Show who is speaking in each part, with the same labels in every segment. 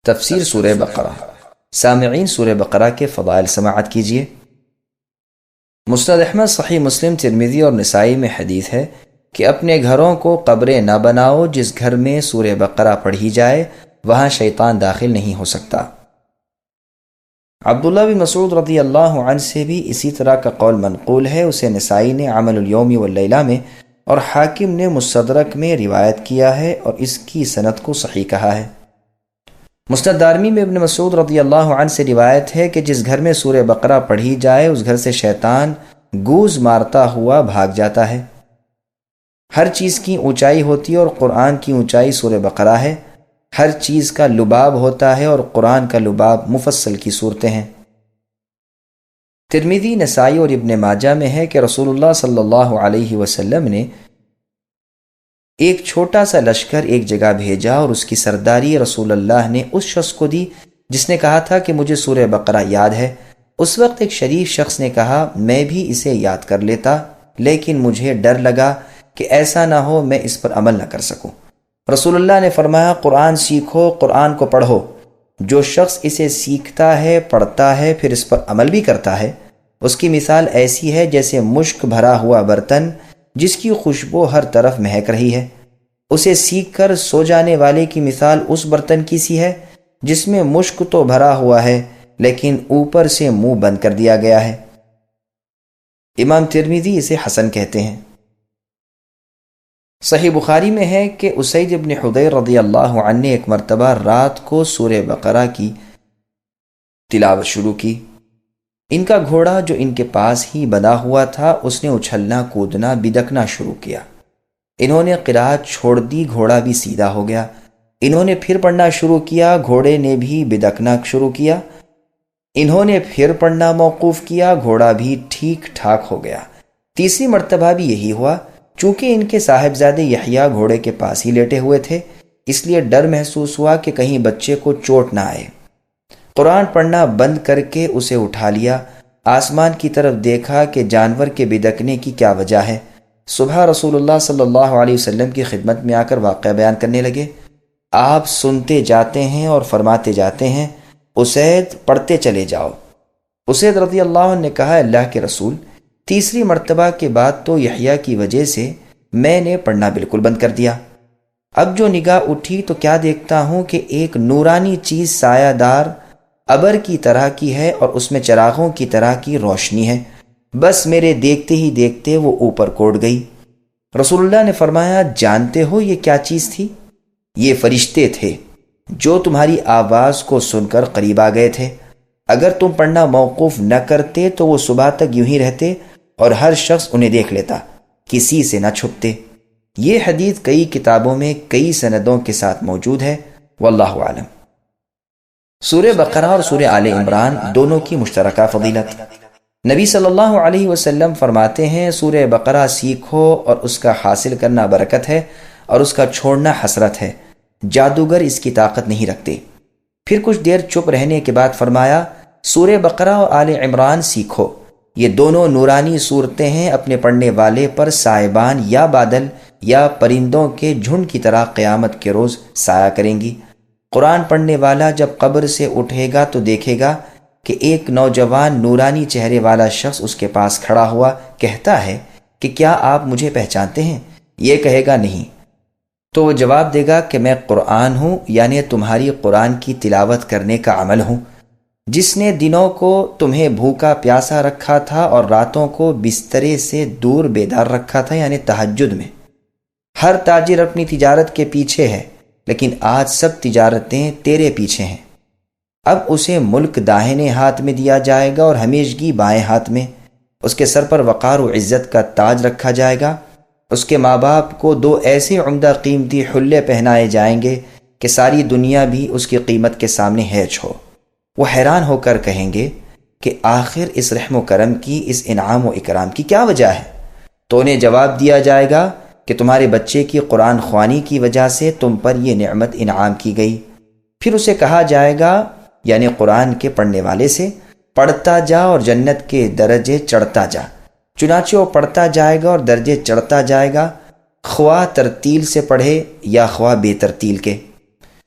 Speaker 1: تفسیر سورہ بقرہ۔ سامعین، سورہ بقرہ کے فضائل سماعت کیجیے۔ مسند احمد، صحیح مسلم، ترمذی اور نسائی میں حدیث ہے کہ اپنے گھروں کو قبریں نہ بناؤ، جس گھر میں سورہ بقرہ پڑھی جائے وہاں شیطان داخل نہیں ہو سکتا۔ عبداللہ بن مسعود رضی اللہ عنہ سے بھی اسی طرح کا قول منقول ہے۔ اسے نسائی نے عمل الیوم واللیلہ میں اور حاکم نے مستدرک میں روایت کیا ہے اور اس کی سند کو صحیح کہا ہے۔ مسند دارمی میں ابن مسعود رضی اللہ عنہ سے روایت ہے کہ جس گھر میں سورہ بقرہ پڑھی جائے اس گھر سے شیطان گوز مارتا ہوا بھاگ جاتا ہے۔ ہر چیز کی اونچائی ہوتی ہے اور قرآن کی اونچائی سورہ بقرہ ہے۔ ہر چیز کا لباب ہوتا ہے اور قرآن کا لباب مفصل کی صورتیں ہیں۔ ترمذی، نسائی اور ابن ماجہ میں ہے کہ رسول اللہ صلی اللہ علیہ وسلم نے ایک چھوٹا سا لشکر ایک جگہ بھیجا اور اس کی سرداری رسول اللہ نے اس شخص کو دی جس نے کہا تھا کہ مجھے سورہ بقرہ یاد ہے۔ اس وقت ایک شریف شخص نے کہا میں بھی اسے یاد کر لیتا، لیکن مجھے ڈر لگا کہ ایسا نہ ہو میں اس پر عمل نہ کر سکوں۔ رسول اللہ نے فرمایا قرآن سیکھو، قرآن کو پڑھو۔ جو شخص اسے سیکھتا ہے، پڑھتا ہے، پھر اس پر عمل بھی کرتا ہے، اس کی مثال ایسی ہے جیسے مشک بھرا ہوا برتن جس کی خوشبو ہر طرف مہک رہی ہے۔ اسے سیکھ کر سو جانے والے کی مثال اس برتن کی سی ہے جس میں مشک تو بھرا ہوا ہے لیکن اوپر سے منہ بند کر دیا گیا ہے۔ امام ترمذی اسے حسن کہتے ہیں۔ صحیح بخاری میں ہے کہ اسید بن حضیر رضی اللہ عنہ نے ایک مرتبہ رات کو سورہ بقرہ کی تلاوت شروع کی۔ ان کا گھوڑا جو ان کے پاس ہی بندھا ہوا تھا اس نے اچھلنا کودنا بدکنا شروع کیا۔ انہوں نے قرات چھوڑ دی، گھوڑا بھی سیدھا ہو گیا۔ انہوں نے پھر پڑھنا شروع کیا، گھوڑے نے بھی بدکنا شروع کیا۔ انہوں نے پھر پڑھنا موقوف کیا، گھوڑا بھی ٹھیک ٹھاک ہو گیا۔ تیسری مرتبہ بھی یہی ہوا۔ چونکہ ان کے صاحبزادے یحییٰ گھوڑے کے پاس ہی لیٹے ہوئے تھے، اس لیے ڈر محسوس ہوا کہ کہیں بچے کو چوٹ نہ آئے۔ قرآن پڑھنا بند کر کے اسے اٹھا لیا، آسمان کی طرف دیکھا کہ جانور کے بدکنے کی کیا وجہ ہے۔ صبح رسول اللہ صلی اللہ علیہ وسلم کی خدمت میں آ کر واقعہ بیان کرنے لگے۔ آپ سنتے جاتے ہیں اور فرماتے جاتے ہیں اسید پڑھتے چلے جاؤ۔ اسید رضی اللہ عنہ نے کہا اللہ کے رسول، تیسری مرتبہ کے بعد تو یحییٰ کی وجہ سے میں نے پڑھنا بالکل بند کر دیا۔ اب جو نگاہ اٹھی تو کیا دیکھتا ہوں کہ ایک نورانی چیز سایہ دار ابر کی طرح کی ہے اور اس میں چراغوں کی طرح کی روشنی ہے۔ بس میرے دیکھتے ہی دیکھتے وہ اوپر کوڑ گئی۔ رسول اللہ نے فرمایا جانتے ہو یہ کیا چیز تھی؟ یہ فرشتے تھے جو تمہاری آواز کو سن کر قریب آ گئے تھے۔ اگر تم پڑھنا موقوف نہ کرتے تو وہ صبح تک یوں ہی رہتے اور ہر شخص انہیں دیکھ لیتا، کسی سے نہ چھپتے۔ یہ حدیث کئی کتابوں میں کئی سندوں کے ساتھ موجود ہے، واللہ اعلم۔ سورہ بقرہ اور سورہ آل عمران دونوں کی مشترکہ فضیلت۔ نبی صلی اللہ علیہ وسلم فرماتے ہیں سورہ بقرہ سیکھو اور اس کا حاصل کرنا برکت ہے اور اس کا چھوڑنا حسرت ہے، جادوگر اس کی طاقت نہیں رکھتے۔ پھر کچھ دیر چپ رہنے کے بعد فرمایا سورہ بقرہ اور آل عمران سیکھو، یہ دونوں نورانی صورتیں ہیں، اپنے پڑھنے والے پر سائبان یا بادل یا پرندوں کے جھنڈ کی طرح قیامت کے روز سایہ کریں گی۔ قرآن پڑھنے والا جب قبر سے اٹھے گا تو دیکھے گا کہ ایک نوجوان نورانی چہرے والا شخص اس کے پاس کھڑا ہوا کہتا ہے کہ کیا آپ مجھے پہچانتے ہیں؟ یہ کہے گا نہیں، تو وہ جواب دے گا کہ میں قرآن ہوں، یعنی تمہاری قرآن کی تلاوت کرنے کا عمل ہوں، جس نے دنوں کو تمہیں بھوکا پیاسا رکھا تھا اور راتوں کو بسترے سے دور بیدار رکھا تھا، یعنی تہجد میں۔ ہر تاجر اپنی تجارت کے پیچھے ہے، لیکن آج سب تجارتیں تیرے پیچھے ہیں۔ اب اسے ملک داہنے ہاتھ میں دیا جائے گا اور ہمیشگی بائیں ہاتھ میں۔ اس کے سر پر وقار و عزت کا تاج رکھا جائے گا۔ اس کے ماں باپ کو 2 ایسے عمدہ قیمتی حلے پہنائے جائیں گے کہ ساری دنیا بھی اس کی قیمت کے سامنے ہیچ ہو۔ وہ حیران ہو کر کہیں گے کہ آخر اس رحم و کرم کی، اس انعام و اکرام کی کیا وجہ ہے؟ تو انہیں جواب دیا جائے گا کہ تمہارے بچے کی قرآن خوانی کی وجہ سے تم پر یہ نعمت انعام کی گئی۔ پھر اسے کہا جائے گا، یعنی قرآن کے پڑھنے والے سے، پڑھتا جا اور جنت کے درجے چڑھتا جا۔ چنانچہ وہ پڑھتا جائے گا اور درجے چڑھتا جائے گا، خواہ ترتیل سے پڑھے یا خواہ بے ترتیل کے۔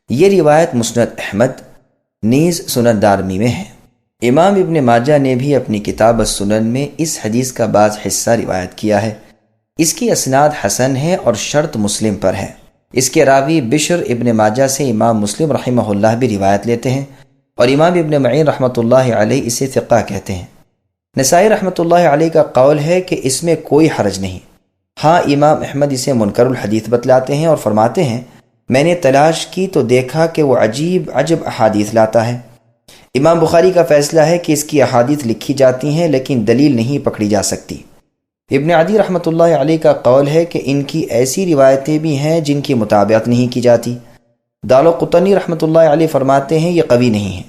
Speaker 1: یہ روایت مسند احمد نیز سنن دارمی میں ہے۔ امام ابن ماجہ نے بھی اپنی کتاب السنن میں اس حدیث کا بعض حصہ روایت کیا ہے۔ اس کی اسناد حسن ہے اور شرط مسلم پر ہے۔ اس کے راوی بشر ابن ماجہ سے امام مسلم رحمہ اللہ بھی روایت لیتے ہیں، اور امام ابن معین رحمۃ اللہ علیہ اسے ثقہ کہتے ہیں۔ نسائی رحمۃ اللہ علیہ کا قول ہے کہ اس میں کوئی حرج نہیں۔ ہاں امام احمد اسے منکر الحدیث بتلاتے ہیں اور فرماتے ہیں میں نے تلاش کی تو دیکھا کہ وہ عجیب عجب احادیث لاتا ہے۔ امام بخاری کا فیصلہ ہے کہ اس کی احادیث لکھی جاتی ہیں لیکن دلیل نہیں پکڑی جا سکتی۔ ابن عدی رحمۃ اللہ علیہ کا قول ہے کہ ان کی ایسی روایتیں بھی ہیں جن کی مطابقت نہیں کی جاتی۔ دارقطنی رحمۃ اللہ علیہ فرماتے ہیں یہ قوی نہیں ہے۔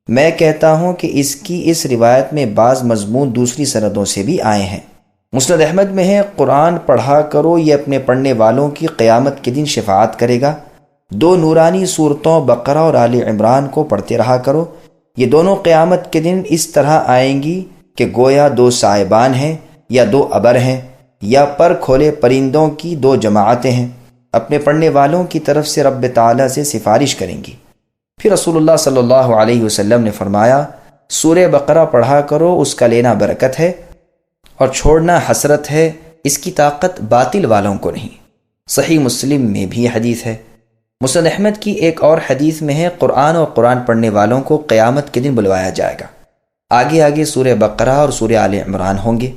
Speaker 1: میں کہتا ہوں کہ اس کی اس روایت میں بعض مضمون دوسری سندوں سے بھی آئے ہیں۔ مسند احمد میں ہے قرآن پڑھا کرو، یہ اپنے پڑھنے والوں کی قیامت کے دن شفاعت کرے گا۔ 2 نورانی صورتوں بقرہ اور آل عمران کو پڑھتے رہا کرو، یہ دونوں قیامت کے دن اس طرح آئیں گی کہ گویا 2 سائبان ہیں یا 2 ابر ہیں یا پر کھولے پرندوں کی 2 جماعتیں ہیں، اپنے پڑھنے والوں کی طرف سے رب تعالیٰ سے سفارش کریں گی۔ پھر رسول اللہ صلی اللہ علیہ وسلم نے فرمایا سورہ بقرہ پڑھا کرو، اس کا لینا برکت ہے اور چھوڑنا حسرت ہے، اس کی طاقت باطل والوں کو نہیں۔ صحیح مسلم میں بھی حدیث ہے۔ مسند احمد کی ایک اور حدیث میں ہے قرآن اور قرآن پڑھنے والوں کو قیامت کے دن بلوایا جائے گا، آگے آگے سورہ بقرہ اور سورہ آل عمران ہوں گے،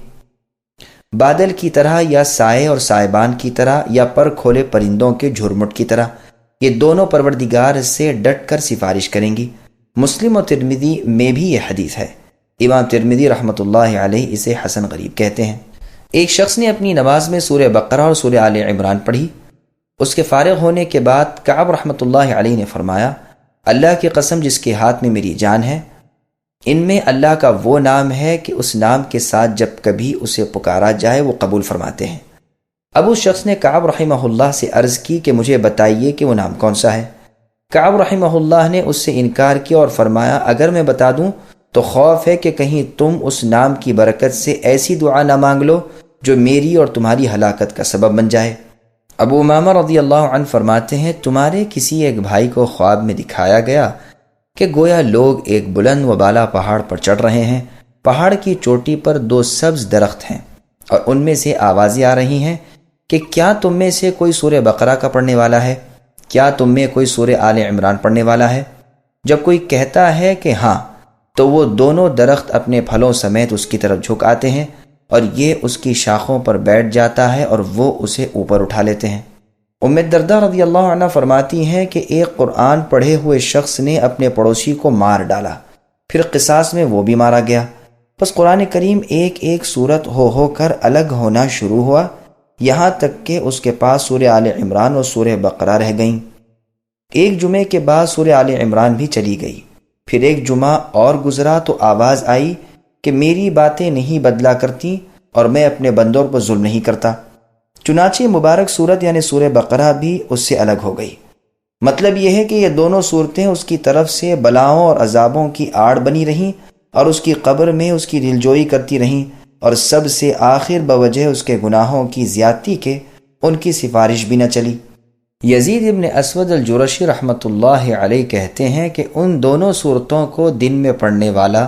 Speaker 1: بادل کی طرح یا سائے اور سائبان کی طرح یا پر کھولے پرندوں کے جھرمٹ کی طرح، یہ دونوں پروردگار سے ڈٹ کر سفارش کریں گی۔ مسلم و ترمذی میں بھی یہ حدیث ہے۔ امام ترمذی رحمۃ اللہ علیہ اسے حسن غریب کہتے ہیں۔ ایک شخص نے اپنی نماز میں سورہ بقرہ اور سورہ آل عمران پڑھی۔ اس کے فارغ ہونے کے بعد کعب رحمۃ اللہ علیہ نے فرمایا اللہ کی قسم جس کے ہاتھ میں میری جان ہے، ان میں اللہ کا وہ نام ہے کہ اس نام کے ساتھ جب کبھی اسے پکارا جائے وہ قبول فرماتے ہیں۔ اب اس شخص نے کعب رحمہ اللہ سے عرض کی کہ مجھے بتائیے کہ وہ نام کون سا ہے۔ کعب رحمہ اللہ نے اس سے انکار کیا اور فرمایا اگر میں بتا دوں تو خوف ہے کہ کہیں تم اس نام کی برکت سے ایسی دعا نہ مانگ لو جو میری اور تمہاری ہلاکت کا سبب بن جائے۔ ابو امامہ رضی اللہ عنہ فرماتے ہیں تمہارے کسی ایک بھائی کو خواب میں دکھایا گیا کہ گویا لوگ ایک بلند و بالا پہاڑ پر چڑھ رہے ہیں، پہاڑ کی چوٹی پر 2 سبز درخت ہیں اور ان میں سے آوازیں آ رہی ہیں کہ کیا تم میں سے کوئی سورہ بقرہ کا پڑھنے والا ہے؟ کیا تم میں کوئی سورہ آل عمران پڑھنے والا ہے؟ جب کوئی کہتا ہے کہ ہاں تو وہ دونوں درخت اپنے پھلوں سمیت اس کی طرف جھک آتے ہیں اور یہ اس کی شاخوں پر بیٹھ جاتا ہے اور وہ اسے اوپر اٹھا لیتے ہیں۔ ام الدرداء رضی اللہ عنہ فرماتی ہیں کہ ایک قرآن پڑھے ہوئے شخص نے اپنے پڑوسی کو مار ڈالا، پھر قصاص میں وہ بھی مارا گیا، بس قرآن کریم ایک ایک سورت ہو کر الگ ہونا شروع ہوا، یہاں تک کہ اس کے پاس سورہ آل عمران اور سورہ بقرہ رہ گئیں۔ ایک جمعے کے بعد سورہ آل عمران بھی چلی گئی، پھر ایک جمعہ اور گزرا تو آواز آئی کہ میری باتیں نہیں بدلا کرتی اور میں اپنے بندوں پر ظلم نہیں کرتا، چنانچہ مبارک صورت یعنی سورہ بقرہ بھی اس سے الگ ہو گئی۔ مطلب یہ ہے کہ یہ دونوں صورتیں اس کی طرف سے بلاؤں اور عذابوں کی آڑ بنی رہیں اور اس کی قبر میں اس کی دلجوئی کرتی رہیں، اور سب سے آخر بوجہ اس کے گناہوں کی زیادتی کے ان کی سفارش بھی نہ چلی۔ یزید ابن اسود الجرشی رحمۃ اللہ علیہ کہتے ہیں کہ ان دونوں صورتوں کو دن میں پڑھنے والا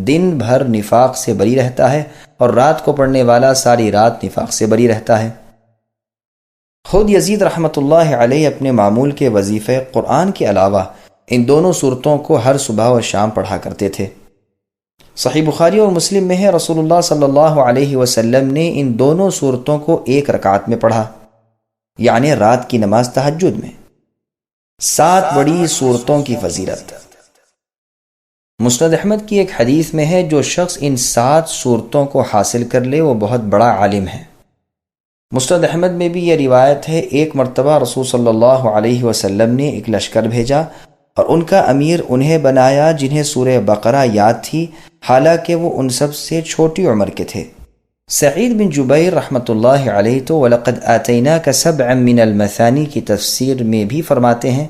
Speaker 1: دن بھر نفاق سے بری رہتا ہے اور رات کو پڑھنے والا ساری رات نفاق سے بری رہتا ہے۔ خود یزید رحمۃ اللہ علیہ اپنے معمول کے وظیفے قرآن کے علاوہ ان دونوں صورتوں کو ہر صبح و شام پڑھا کرتے تھے۔ صحیح بخاری اور مسلم میں ہے رسول اللہ صلی اللہ علیہ وسلم نے ان دونوں صورتوں کو 1 رکعت میں پڑھا، یعنی رات کی نماز تہجد میں۔ 7 بڑی صورتوں کی فضیلت۔ مسند احمد کی ایک حدیث میں ہے جو شخص ان 7 صورتوں کو حاصل کر لے وہ بہت بڑا عالم ہے۔ مسند احمد میں بھی یہ روایت ہے ایک مرتبہ رسول صلی اللہ علیہ وسلم نے ایک لشکر بھیجا اور ان کا امیر انہیں بنایا جنہیں سورہ بقرہ یاد تھی، حالانکہ وہ ان سب سے چھوٹی عمر کے تھے۔ سعید بن جبیر رحمۃ اللہ علیہ تو وَلَقَدْ آتَيْنَاكَ سَبْعًا مِّنَ الْمَثَانِي کی تفسیر میں بھی فرماتے ہیں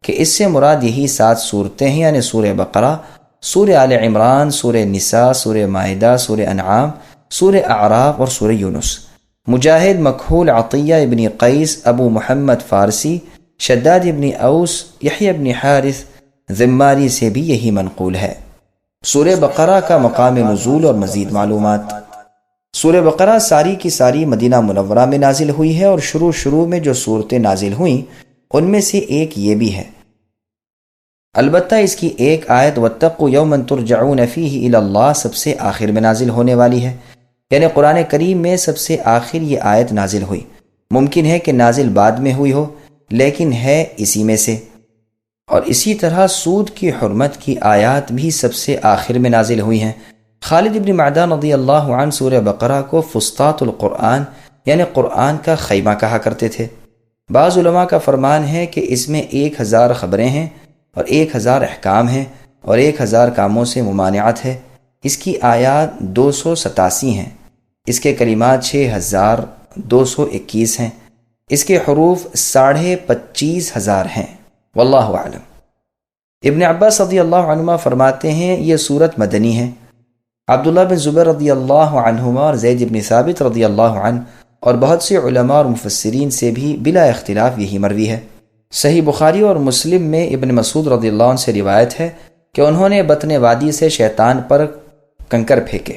Speaker 1: کہ اس سے مراد یہی 7 صورتیں ہیں، یعنی سورہ بقرہ، سورہ آل عمران، سورہ نساء، سورہ مائدہ، سورہ انعام، سورہ اعراف اور سورہ یونس۔ مجاہد، مکحول، عطیہ ابن قیس، ابو محمد فارسی، شداد ابن اوس، یحییٰ ابن حارث، ذماری سے بھی یہی منقول ہے۔ سورہ بقرہ کا مقام نزول اور مزید معلومات۔ سورہ بقرہ ساری کی ساری مدینہ منورہ میں نازل ہوئی ہے، اور شروع میں جو صورتیں نازل ہوئیں ان میں سے ایک یہ بھی ہے۔ البتہ اس کی ایک آیت واتقوا یوما ترجعون فیہ الی اللہ سب سے آخر میں نازل ہونے والی ہے، یعنی قرآن کریم میں سب سے آخر یہ آیت نازل ہوئی۔ ممکن ہے کہ نازل بعد میں ہوئی ہو، لیکن ہے اسی میں سے۔ اور اسی طرح سود کی حرمت کی آیات بھی سب سے آخر میں نازل ہوئی ہیں۔ خالد ابن معدان رضی اللہ عنہ سورہ بقرہ کو فسطاط القرآن یعنی قرآن کا خیمہ کہا کرتے تھے۔ بعض علماء کا فرمان ہے کہ اس میں 1000 خبریں ہیں اور 1000 احکام ہیں اور 1000 کاموں سے ممانعت ہے۔ اس کی آیات 287 ہیں، اس کے کلمات 6221 ہیں، اس کے حروف 25,500 ہیں۔ واللہ اعلم۔ ابن عباس رضی اللہ عنہما فرماتے ہیں یہ سورت مدنی ہے۔ عبداللہ بن زبیر رضی اللہ عنہما اور زید بن ثابت رضی اللہ عنہ اور بہت سے علماء اور مفسرین سے بھی بلا اختلاف یہی مروی ہے۔ صحیح بخاری اور مسلم میں ابن مسعود رضی اللہ عنہ سے روایت ہے کہ انہوں نے بطن وادی سے شیطان پر کنکر پھینکے۔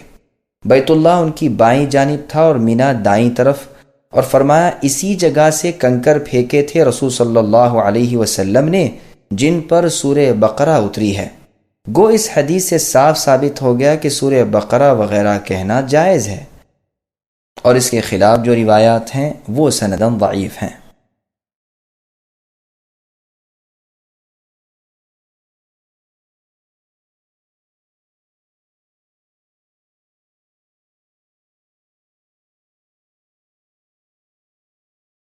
Speaker 1: بیت اللہ ان کی بائیں جانب تھا اور مینا دائیں طرف، اور فرمایا اسی جگہ سے کنکر پھینکے تھے رسول صلی اللہ علیہ وسلم نے جن پر سورہ بقرہ اتری ہے۔ گو اس حدیث سے صاف ثابت ہو گیا کہ سورہ بقرہ وغیرہ کہنا جائز ہے، اور اس کے خلاف جو روایات ہیں وہ سنداً ضعیف ہیں۔